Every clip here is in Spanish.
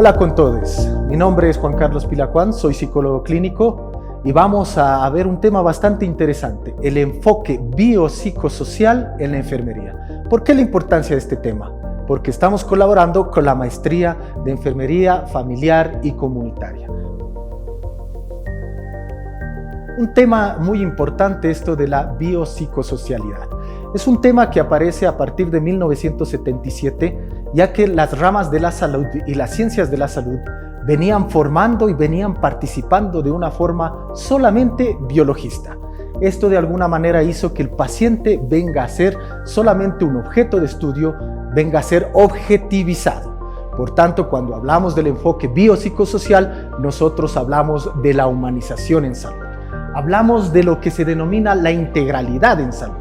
Hola con todos, mi nombre es Juan Carlos Pilacuán, soy psicólogo clínico y vamos a ver un tema bastante interesante, el enfoque biopsicosocial en la enfermería. ¿Por qué la importancia de este tema? Porque estamos colaborando con la maestría de enfermería familiar y comunitaria. Un tema muy importante esto de la biopsicosocialidad. Es un tema que aparece a partir de 1977, ya que las ramas de la salud y las ciencias de la salud venían formando y venían participando de una forma solamente biologista. Esto de alguna manera hizo que el paciente venga a ser solamente un objeto de estudio, venga a ser objetivizado. Por tanto, cuando hablamos del enfoque biopsicosocial, nosotros hablamos de la humanización en salud. Hablamos de lo que se denomina la integralidad en salud.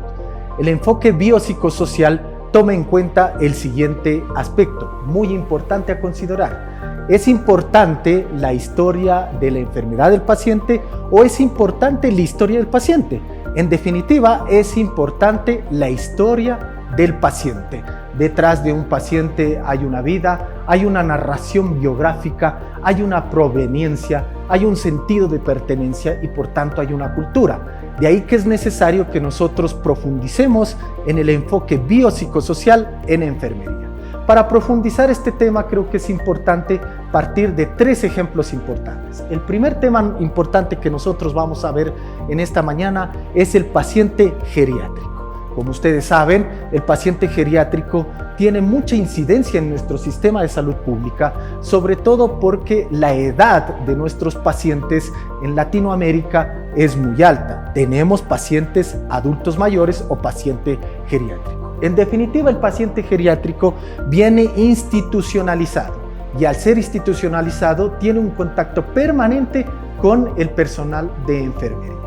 El enfoque biopsicosocial toma en cuenta el siguiente aspecto, muy importante a considerar. ¿Es importante la historia de la enfermedad del paciente o es importante la historia del paciente? En definitiva, es importante la historia del paciente. Detrás de un paciente hay una vida, hay una narración biográfica, hay una proveniencia, hay un sentido de pertenencia y por tanto hay una cultura. De ahí que es necesario que nosotros profundicemos en el enfoque biopsicosocial en enfermería. Para profundizar este tema creo que es importante partir de tres ejemplos importantes. El primer tema importante que nosotros vamos a ver en esta mañana es el paciente geriátrico. Como ustedes saben, el paciente geriátrico tiene mucha incidencia en nuestro sistema de salud pública, sobre todo porque la edad de nuestros pacientes en Latinoamérica es muy alta. Tenemos pacientes adultos mayores o paciente geriátrico. En definitiva, el paciente geriátrico viene institucionalizado y al ser institucionalizado tiene un contacto permanente con el personal de enfermería.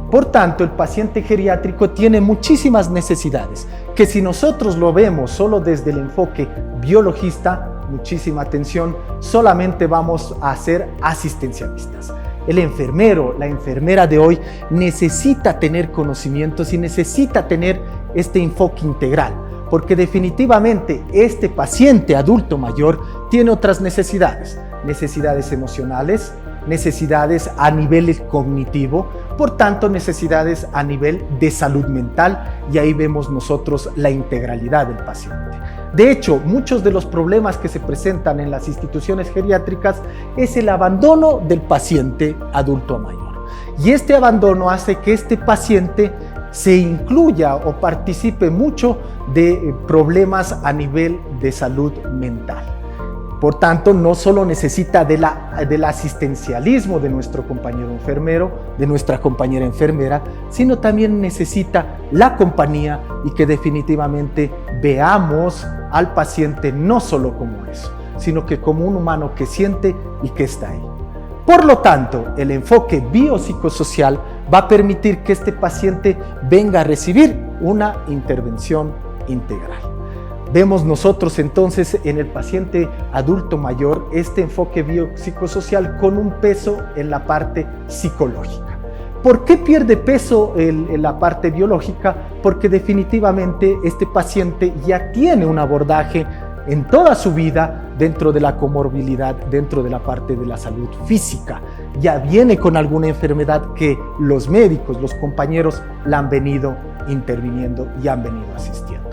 Por tanto, el paciente geriátrico tiene muchísimas necesidades que si nosotros lo vemos solo desde el enfoque biologista, muchísima atención, solamente vamos a ser asistencialistas. El enfermero, la enfermera de hoy necesita tener conocimientos y necesita tener este enfoque integral, porque definitivamente este paciente adulto mayor tiene otras necesidades emocionales, necesidades a nivel cognitivo, por tanto necesidades a nivel de salud mental y ahí vemos nosotros la integralidad del paciente. De hecho, muchos de los problemas que se presentan en las instituciones geriátricas es el abandono del paciente adulto mayor y este abandono hace que este paciente se incluya o participe mucho de problemas a nivel de salud mental. Por tanto, no solo necesita del asistencialismo de nuestro compañero enfermero, de nuestra compañera enfermera, sino también necesita la compañía y que definitivamente veamos al paciente no solo como eso, sino que como un humano que siente y que está ahí. Por lo tanto, el enfoque biopsicosocial va a permitir que este paciente venga a recibir una intervención integral. Vemos nosotros entonces en el paciente adulto mayor este enfoque biopsicosocial con un peso en la parte psicológica. ¿Por qué pierde peso en la parte biológica? Porque definitivamente este paciente ya tiene un abordaje en toda su vida dentro de la comorbilidad, dentro de la parte de la salud física. Ya viene con alguna enfermedad que los médicos, los compañeros la han venido interviniendo y han venido asistiendo.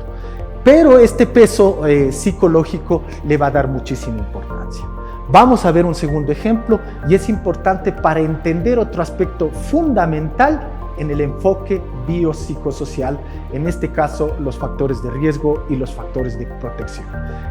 Pero este peso psicológico le va a dar muchísima importancia. Vamos a ver un segundo ejemplo y es importante para entender otro aspecto fundamental en el enfoque biopsicosocial, en este caso los factores de riesgo y los factores de protección.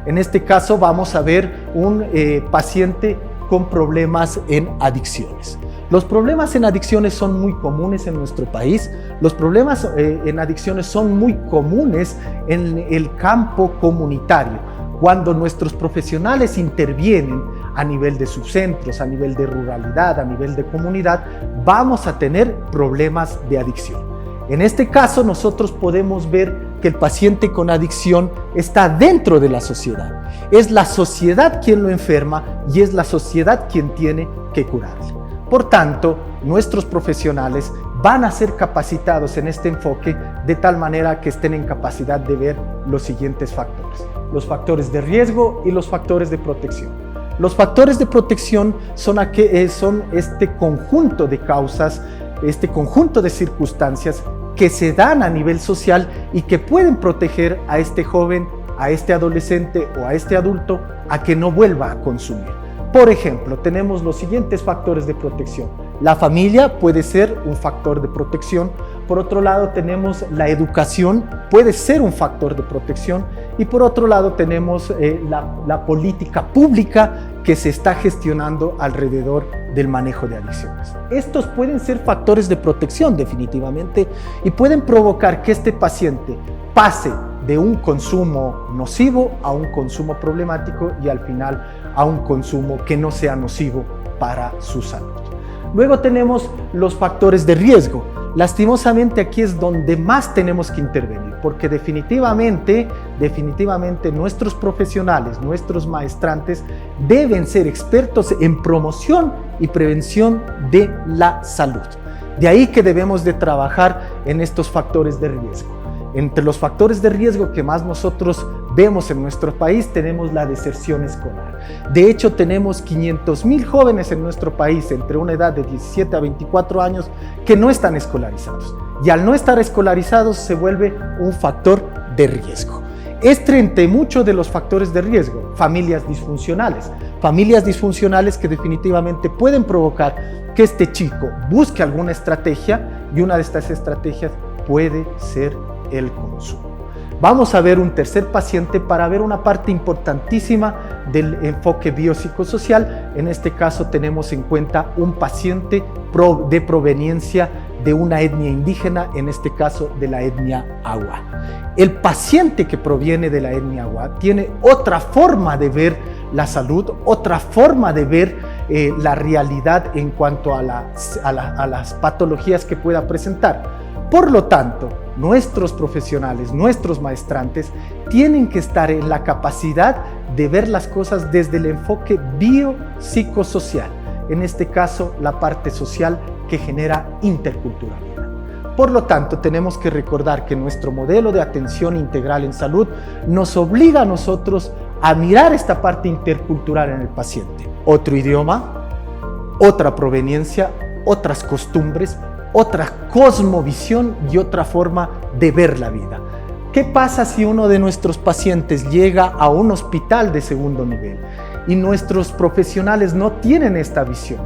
En este caso vamos a ver un paciente con problemas en adicciones. Los problemas en adicciones son muy comunes en nuestro país. Los problemas en adicciones son muy comunes en el campo comunitario. Cuando nuestros profesionales intervienen a nivel de subcentros, a nivel de ruralidad, a nivel de comunidad, vamos a tener problemas de adicción. En este caso, nosotros podemos ver que el paciente con adicción está dentro de la sociedad. Es la sociedad quien lo enferma y es la sociedad quien tiene que curarle. Por tanto, nuestros profesionales van a ser capacitados en este enfoque de tal manera que estén en capacidad de ver los siguientes factores: los factores de riesgo y los factores de protección. Los factores de protección son este conjunto de causas, este conjunto de circunstancias que se dan a nivel social y que pueden proteger a este joven, a este adolescente o a este adulto a que no vuelva a consumir. Por ejemplo, tenemos los siguientes factores de protección. La familia puede ser un factor de protección. Por otro lado, tenemos la educación, puede ser un factor de protección. Y por otro lado, tenemos la política pública que se está gestionando alrededor del manejo de adicciones. Estos pueden ser factores de protección definitivamente y pueden provocar que este paciente pase de un consumo nocivo a un consumo problemático y al final a un consumo que no sea nocivo para su salud. Luego tenemos los factores de riesgo. Lastimosamente aquí es donde más tenemos que intervenir, porque definitivamente nuestros profesionales, nuestros maestrantes deben ser expertos en promoción y prevención de la salud. De ahí que debemos de trabajar en estos factores de riesgo. Entre los factores de riesgo que más nosotros vemos en nuestro país tenemos la deserción escolar. De hecho, tenemos 500,000 jóvenes en nuestro país entre una edad de 17 a 24 años que no están escolarizados. Y al no estar escolarizados se vuelve un factor de riesgo. Entre muchos de los factores de riesgo, familias disfuncionales que definitivamente pueden provocar que este chico busque alguna estrategia y una de estas estrategias puede ser el consumo. Vamos a ver un tercer paciente para ver una parte importantísima del enfoque biopsicosocial. En este caso tenemos en cuenta un paciente de proveniencia de una etnia indígena, en este caso de la etnia Agua. El paciente que proviene de la etnia Agua tiene otra forma de ver la salud, otra forma de ver la realidad en cuanto a las patologías que pueda presentar. Por lo tanto, nuestros profesionales, nuestros maestrantes, tienen que estar en la capacidad de ver las cosas desde el enfoque biopsicosocial, en este caso la parte social que genera interculturalidad. Por lo tanto, tenemos que recordar que nuestro modelo de atención integral en salud nos obliga a nosotros a mirar esta parte intercultural en el paciente. Otro idioma, otra proveniencia, otras costumbres, otra cosmovisión y otra forma de ver la vida. ¿Qué pasa si uno de nuestros pacientes llega a un hospital de segundo nivel y nuestros profesionales no tienen esta visión?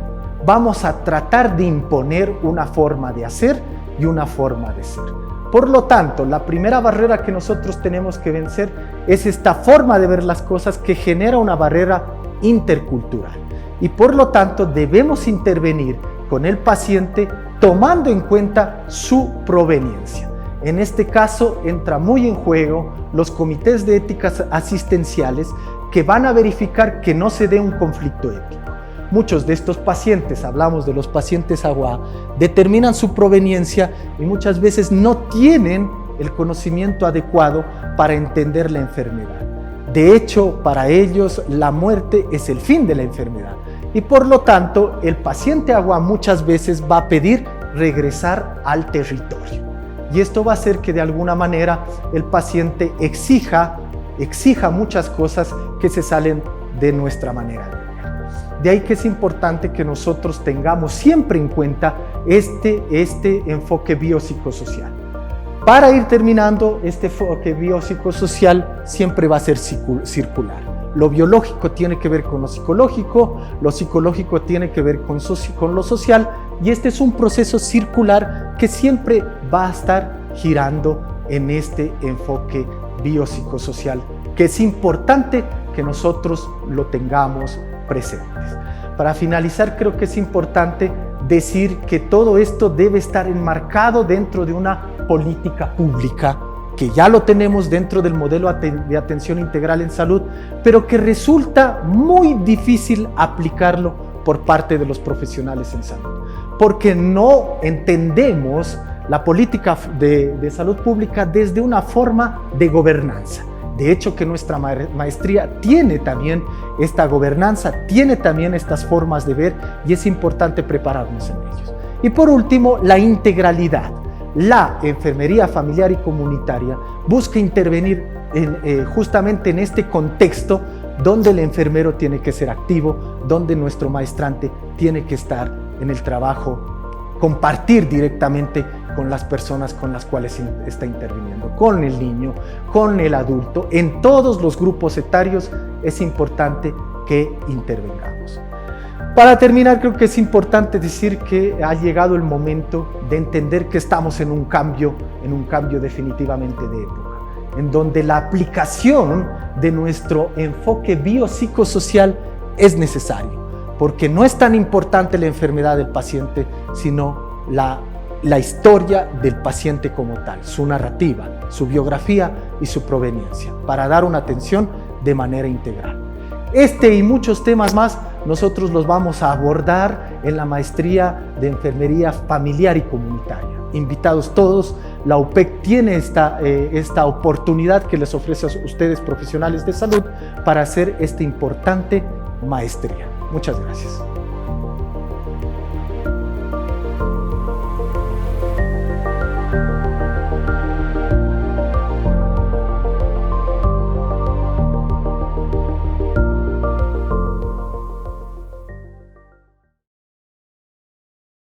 Vamos a tratar de imponer una forma de hacer y una forma de ser. Por lo tanto, la primera barrera que nosotros tenemos que vencer es esta forma de ver las cosas que genera una barrera intercultural. Y por lo tanto, debemos intervenir con el paciente tomando en cuenta su proveniencia. En este caso entra muy en juego los comités de éticas asistenciales que van a verificar que no se dé un conflicto ético. Muchos de estos pacientes, hablamos de los pacientes Agua, determinan su proveniencia y muchas veces no tienen el conocimiento adecuado para entender la enfermedad. De hecho, para ellos la muerte es el fin de la enfermedad. Y por lo tanto, el paciente Agua muchas veces va a pedir regresar al territorio. Y esto va a hacer que de alguna manera el paciente exija muchas cosas que se salen de nuestra manera de ver. De ahí que es importante que nosotros tengamos siempre en cuenta este enfoque biopsicosocial. Para ir terminando, este enfoque biopsicosocial siempre va a ser circular. Lo biológico tiene que ver con lo psicológico tiene que ver con lo social, y este es un proceso circular que siempre va a estar girando en este enfoque biopsicosocial, que es importante que nosotros lo tengamos presentes. Para finalizar, creo que es importante decir que todo esto debe estar enmarcado dentro de una política pública, que ya lo tenemos dentro del modelo de atención integral en salud, pero que resulta muy difícil aplicarlo por parte de los profesionales en salud, porque no entendemos la política de salud pública desde una forma de gobernanza. De hecho, que nuestra maestría tiene también esta gobernanza, tiene también estas formas de ver, y es importante prepararnos en ellos. Y por último, la integralidad. La enfermería familiar y comunitaria busca intervenir justamente en este contexto donde el enfermero tiene que ser activo, donde nuestro maestrante tiene que estar en el trabajo, compartir directamente con las personas con las cuales está interviniendo, con el niño, con el adulto. En todos los grupos etarios es importante que intervengamos. Para terminar, creo que es importante decir que ha llegado el momento de entender que estamos en un cambio definitivamente de época, en donde la aplicación de nuestro enfoque biopsicosocial es necesario, porque no es tan importante la enfermedad del paciente, sino la historia del paciente como tal, su narrativa, su biografía y su proveniencia, para dar una atención de manera integral. Este y muchos temas más nosotros los vamos a abordar en la maestría de enfermería familiar y comunitaria. Invitados todos, la UPEC tiene esta oportunidad que les ofrece a ustedes profesionales de salud para hacer esta importante maestría. Muchas gracias.